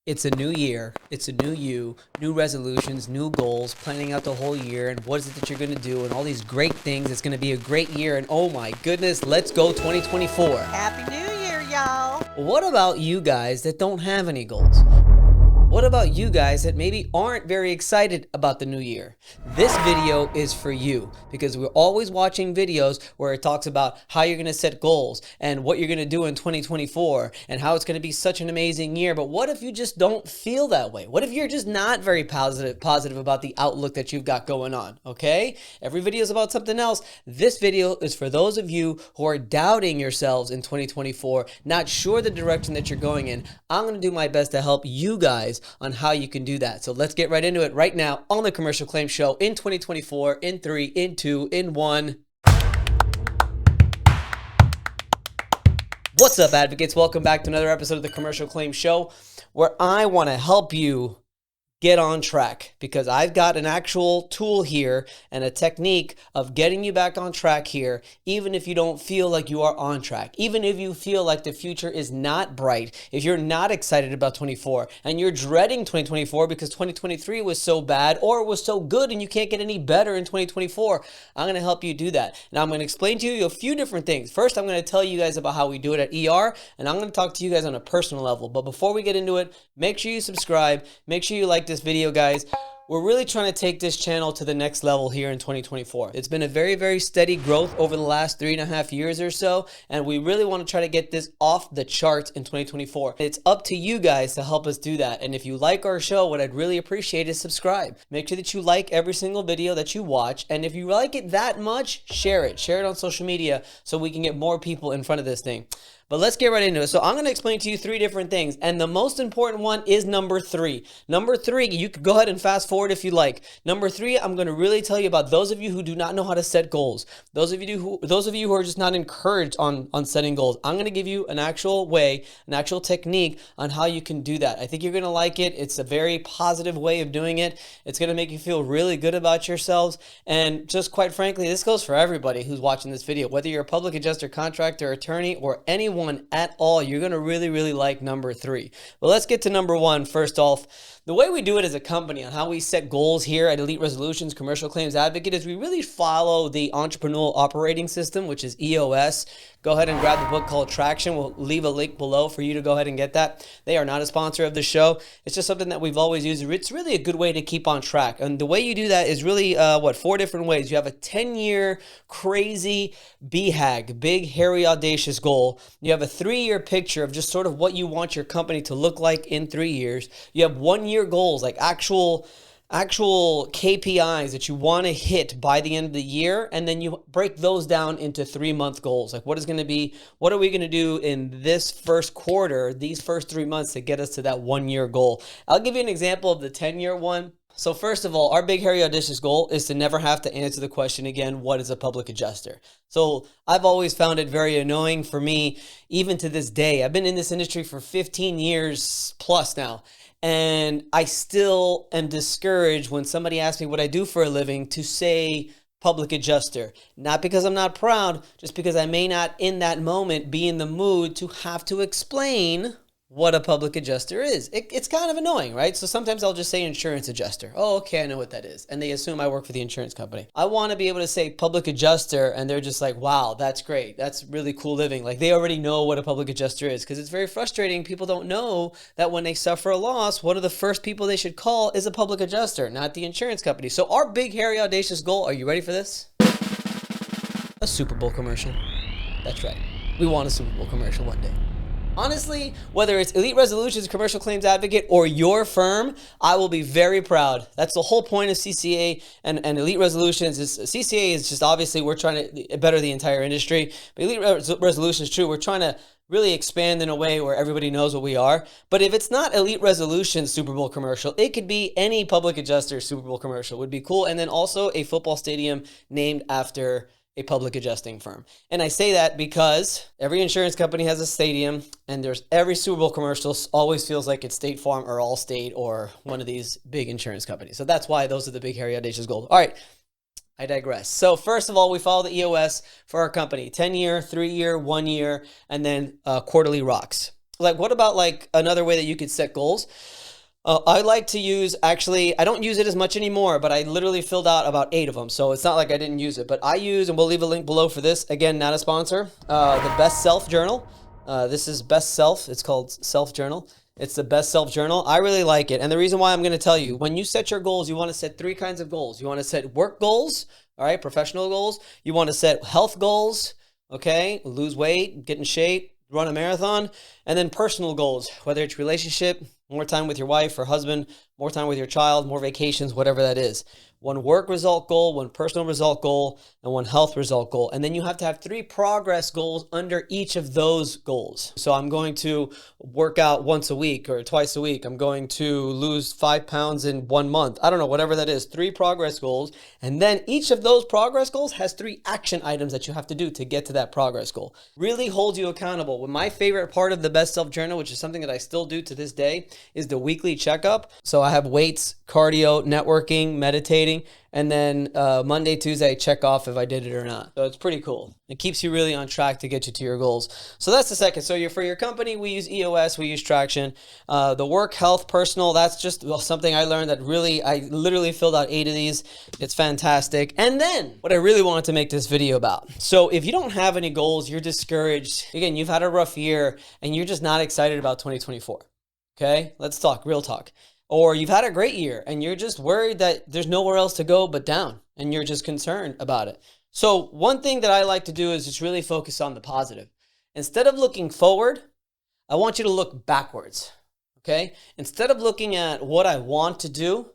It's a new year. It's a new you, new resolutions, new goals, planning out the whole year and what is it that you're going to do and all these great things. It's going to be a great year. And oh my goodness, let's go 2024. Happy New Year, y'all. What about you guys that don't have any goals? What about you guys that maybe aren't very excited about the new year? This video is for you because we're always watching videos where it talks about how you're going to set goals and what you're going to do in 2024 and how it's going to be such an amazing year. But what if you just don't feel that way? What if you're just not very positive about the outlook that you've got going on? Okay? Every video is about something else. This video is for those of you who are doubting yourselves in 2024, not sure the direction that you're going in. I'm going to do my best to help you guys on how you can do that. So let's get right into it right now on the Commercial Claim Show in 2024, in 3, in 2, in 1. What's up, advocates? Welcome back to another episode of the Commercial Claim Show, where I want to help you get on track because I've got an actual tool here and a technique of getting you back on track here, even if you don't feel like you are on track, even if you feel like the future is not bright, if you're not excited about 24 and you're dreading 2024 because 2023 was so bad or it was so good and you can't get any better in 2024, I'm going to help you do that. Now I'm going to explain to you a few different things. First, I'm going to tell you guys about how we do it at ER, and I'm going to talk to you guys on a personal level. But before we get into it, make sure you subscribe, make sure you like this video, guys. We're really trying to take this channel to the next level here in 2024. It's been a very, very steady growth over the last 3.5 years or so, and we really want to try to get this off the charts in 2024. It's up to you guys to help us do that. And if you like our show, what I'd really appreciate is subscribe. Make sure that you like every single video that you watch, and if you like it that much, share it. Share it on social media so we can get more people in front of this thing. But let's get right into it. So I'm going to explain to you 3 different things. And the most important one is number 3. Number 3, you could go ahead and fast forward if you like. Number 3, I'm going to really tell you about those of you who do not know how to set goals. Those of you who are just not encouraged on setting goals. I'm going to give you an actual way, an actual technique on how you can do that. I think you're going to like it. It's a very positive way of doing it. It's going to make you feel really good about yourselves. And just quite frankly, this goes for everybody who's watching this video. Whether you're a public adjuster, contractor, attorney, or anyone at all, you're going to really like number 3. But let's get to number 1 first off. The way we do it as a company on how we set goals here at Elite Resolutions Commercial Claims Advocate is we really follow the entrepreneurial operating system, which is EOS. Go ahead and grab the book called Traction. We'll leave a link below for you to go ahead and get that. They are not a sponsor of the show. It's just something that we've always used. It's really a good way to keep on track. And the way you do that is really, 4 different ways. You have a 10-year crazy BHAG, big, hairy, audacious goal. You have a 3-year picture of just sort of what you want your company to look like in 3 years. You have 1-year goals, like actual KPIs that you want to hit by the end of the year, and then you break those down into 3-month goals. Like what are we going to do in this first quarter, these first 3 months to get us to that 1-year goal? I'll give you an example of the 10-year one. So first of all, our big, hairy, audacious goal is to never have to answer the question again, what is a public adjuster? So I've always found it very annoying for me, even to this day. I've been in this industry for 15 years plus now. And I still am discouraged when somebody asks me what I do for a living to say public adjuster. Not because I'm not proud, just because I may not in that moment be in the mood to have to explain what a public adjuster is. It's kind of annoying, right? So sometimes I'll just say insurance adjuster. Oh, okay, I know what that is. And they assume I work for the insurance company. I want to be able to say public adjuster and they're just like, wow, that's great. That's really cool living. Like they already know what a public adjuster is because it's very frustrating. People don't know that when they suffer a loss, one of the first people they should call is a public adjuster, not the insurance company. So our big, hairy, audacious goal, are you ready for this? A Super Bowl commercial. That's right. We want a Super Bowl commercial one day. Honestly, whether it's Elite Resolutions Commercial Claims Advocate or your firm, I will be very proud. That's the whole point of CCA and Elite Resolutions. CCA is just obviously we're trying to better the entire industry. But Elite Resolutions, true, we're trying to really expand in a way where everybody knows what we are. But if it's not Elite Resolutions Super Bowl commercial, it could be any public adjuster Super Bowl commercial. Would be cool. And then also a football stadium named after a public adjusting firm. And I say that because every insurance company has a stadium, and every Super Bowl commercial always feels like it's State Farm or Allstate or one of these big insurance companies. So that's why those are the big, hairy, audacious goals. All right, I digress. So first of all, we follow the EOS for our company: 10-year, 3-year, 1 year, and then quarterly rocks. Like, what about like another way that you could set goals? I like to use, actually, I don't use it as much anymore, but I literally filled out about 8 of them. So it's not like I didn't use it, but I use, and we'll leave a link below for this. Again, not a sponsor. The Best Self Journal. This is Best Self. It's called Self Journal. It's the Best Self Journal. I really like it. And the reason why I'm going to tell you, when you set your goals, you want to set 3 kinds of goals. You want to set work goals, all right, professional goals. You want to set health goals, okay, lose weight, get in shape, run a marathon, and then personal goals, whether it's relationship, more time with your wife or husband, more time with your child, more vacations, whatever that is. 1 work result goal, 1 personal result goal, and 1 health result goal. And then you have to have 3 progress goals under each of those goals. So I'm going to work out once a week or twice a week. I'm going to lose 5 pounds in 1 month. I don't know, whatever that is, 3 progress goals. And then each of those progress goals has 3 action items that you have to do to get to that progress goal. Really holds you accountable. My favorite part of the Best Self Journal, which is something that I still do to this day, is the weekly checkup. So I have weights, cardio, networking, meditating, and then Monday, Tuesday, I check off if I did it or not. So it's pretty cool. It keeps you really on track to get you to your goals. So that's the second. So for your company, we use EOS, we use Traction. The work, health, personal, that's just something I learned that really, I literally filled out 8 of these. It's fantastic. And then what I really wanted to make this video about. So if you don't have any goals, you're discouraged. Again, you've had a rough year and you're just not excited about 2024. Okay, let's talk, real talk. Or you've had a great year and you're just worried that there's nowhere else to go but down and you're just concerned about it. So one thing that I like to do is just really focus on the positive. Instead of looking forward, I want you to look backwards, okay? Instead of looking at what I want to do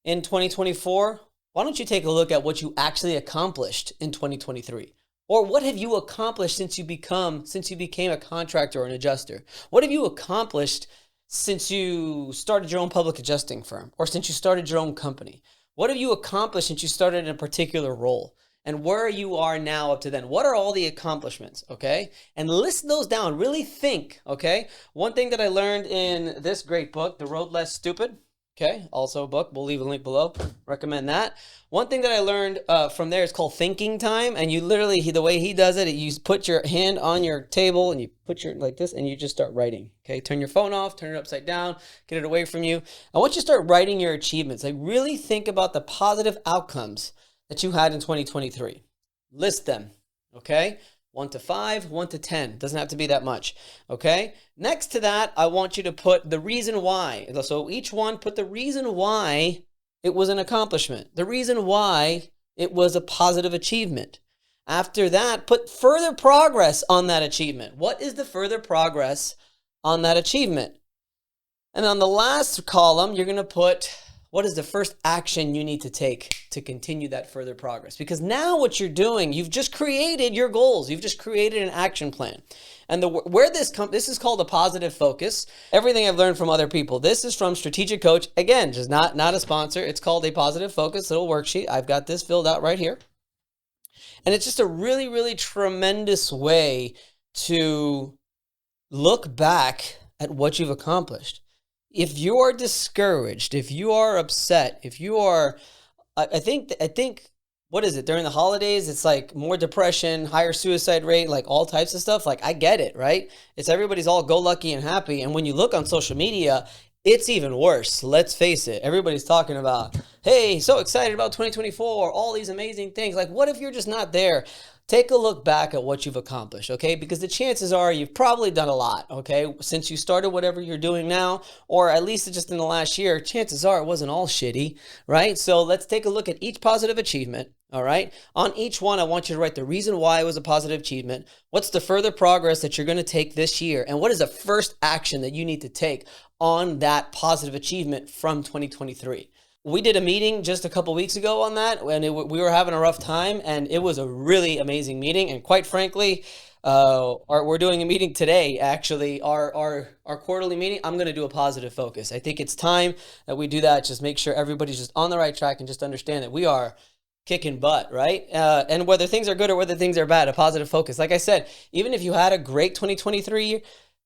in 2024, why don't you take a look at what you actually accomplished in 2023? Or what have you accomplished since you became a contractor or an adjuster? What have you accomplished since you started your own public adjusting firm, or since you started your own company? What have you accomplished since you started in a particular role? And where you are now up to then? What are all the accomplishments, okay? And list those down, really think, okay? One thing that I learned in this great book, The Road Less Stupid, okay, also a book, we'll leave a link below, recommend that. One thing that I learned from there is called thinking time, and you literally, the way he does it, you put your hand on your table and you put your, like this, and you just start writing, okay? Turn your phone off, turn it upside down, get it away from you. I want you to start writing your achievements. Like really think about the positive outcomes that you had in 2023. List them, okay? 1 to 5, 1 to 10. Doesn't have to be that much, okay? Next to that, I want you to put the reason why. So each one, put the reason why it was an accomplishment, the reason why it was a positive achievement. After that, put further progress on that achievement. What is the further progress on that achievement? And on the last column, you're going to put what is the first action you need to take to continue that further progress? Because now what you're doing, you've just created your goals. You've just created an action plan. And this is called a positive focus. Everything I've learned from other people. This is from Strategic Coach. Again, just not a sponsor. It's called a positive focus little worksheet. I've got this filled out right here. And it's just a really, really tremendous way to look back at what you've accomplished. If you are discouraged, if you are upset, if you are, I think, what is it? During the holidays, it's like more depression, higher suicide rate, like all types of stuff. Like I get it, right? It's everybody's all go lucky and happy. And when you look on social media, it's even worse. Let's face it. Everybody's talking about, hey, so excited about 2024, all these amazing things. Like what if you're just not there? Take a look back at what you've accomplished, okay? Because the chances are you've probably done a lot, okay? Since you started whatever you're doing now, or at least just in the last year, chances are it wasn't all shitty, right? So let's take a look at each positive achievement, all right? On each one, I want you to write the reason why it was a positive achievement. What's the further progress that you're going to take this year? And what is the first action that you need to take on that positive achievement from 2023? We did a meeting just a couple weeks ago on that, and we were having a rough time, and it was a really amazing meeting. And quite frankly, we're doing a meeting today, actually, our quarterly meeting. I'm going to do a positive focus. I think it's time that we do that. Just make sure everybody's just on the right track and just understand that we are kicking butt, right? And whether things are good or whether things are bad, a positive focus. Like I said, even if you had a great 2023,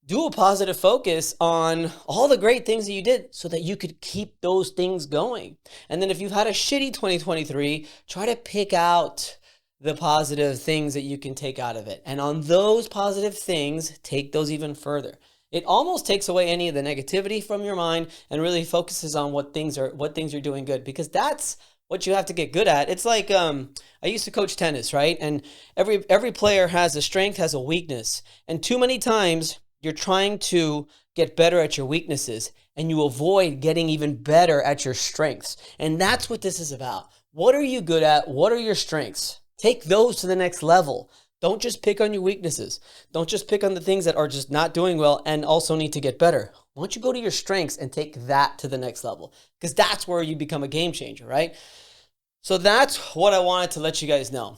do a positive focus on all the great things that you did so that you could keep those things going. And then if you've had a shitty 2023, try to pick out the positive things that you can take out of it. And on those positive things, take those even further. It almost takes away any of the negativity from your mind and really focuses on what things are doing good, because that's what you have to get good at. It's like I used to coach tennis, right? And every player has a strength, has a weakness. And too many times you're trying to get better at your weaknesses and you avoid getting even better at your strengths. And that's what this is about. What are you good at? What are your strengths? Take those to the next level. Don't just pick on your weaknesses. Don't just pick on the things that are just not doing well and also need to get better. Why don't you go to your strengths and take that to the next level? Because that's where you become a game changer, right? So that's what I wanted to let you guys know.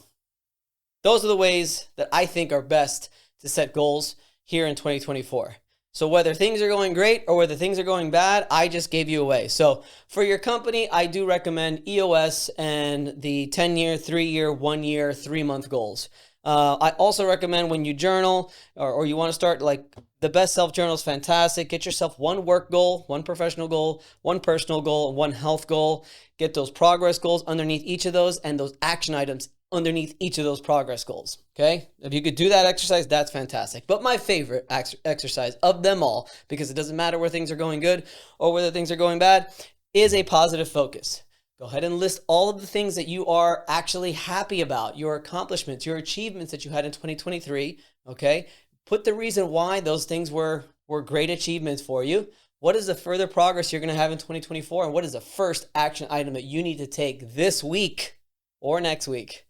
Those are the ways that I think are best to set goals here in 2024. So whether things are going great or whether things are going bad, I just gave you away. So for your company, I do recommend EOS and the 10-year, 3-year, 1-year, 3-month goals. I also recommend when you journal or you want to start, like, the best self journal is fantastic. Get yourself one work goal, one professional goal, one personal goal, and one health goal. Get those progress goals underneath each of those and those action items underneath each of those progress goals. Okay? If you could do that exercise, that's fantastic. But my favorite exercise of them all, because it doesn't matter where things are going good or whether things are going bad, is a positive focus. Go ahead and list all of the things that you are actually happy about, your accomplishments, your achievements that you had in 2023, okay? Put the reason why those things were great achievements for you. What is the further progress you're going to have in 2024? And what is the first action item that you need to take this week or next week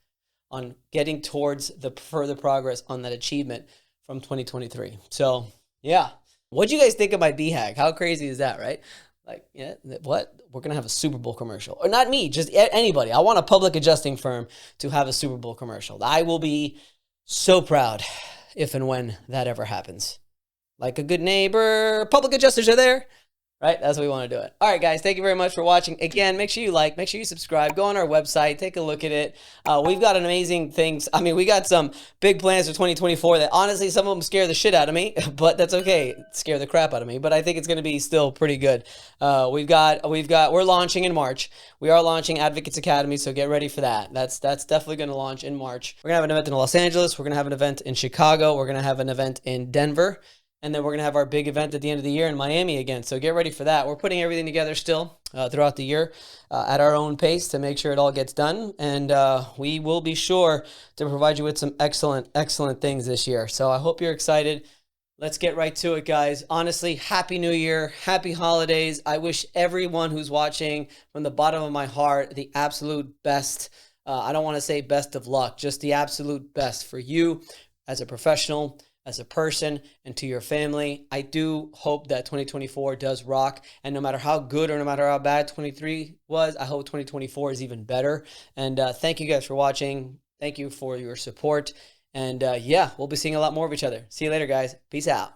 on getting towards the further progress on that achievement from 2023? So, yeah. What'd you guys think of my BHAG? How crazy is that, right? Like, yeah, what? We're going to have a Super Bowl commercial. Or not me, just anybody. I want a public adjusting firm to have a Super Bowl commercial. I will be so proud if and when that ever happens. Like a good neighbor, public adjusters are there, right? That's what we want to do it. All right, guys, thank you very much for watching. Again, make sure you like, make sure you subscribe, go on our website, take a look at it. We've got an amazing things. I mean, we got some big plans for 2024 that honestly, some of them scare the shit out of me, but that's okay. Scare the crap out of me, but I think it's going to be still pretty good. We're launching in March. We are launching Advocates Academy, so get ready for that. That's definitely going to launch in March. We're going to have an event in Los Angeles. We're going to have an event in Chicago. We're going to have an event in Denver. And then we're going to have our big event at the end of the year in Miami again. So get ready for that. We're putting everything together still throughout the year at our own pace to make sure it all gets done. And we will be sure to provide you with some excellent, excellent things this year. So I hope you're excited. Let's get right to it, guys. Honestly, Happy New Year. Happy holidays. I wish everyone who's watching from the bottom of my heart the absolute best. I don't want to say best of luck, just the absolute best for you as a professional, as a person, and to your family. I do hope that 2024 does rock, and no matter how good or no matter how bad 23 was, I hope 2024 is even better. And thank you guys for watching. Thank you for your support. And yeah, we'll be seeing a lot more of each other. See you later, guys. Peace out.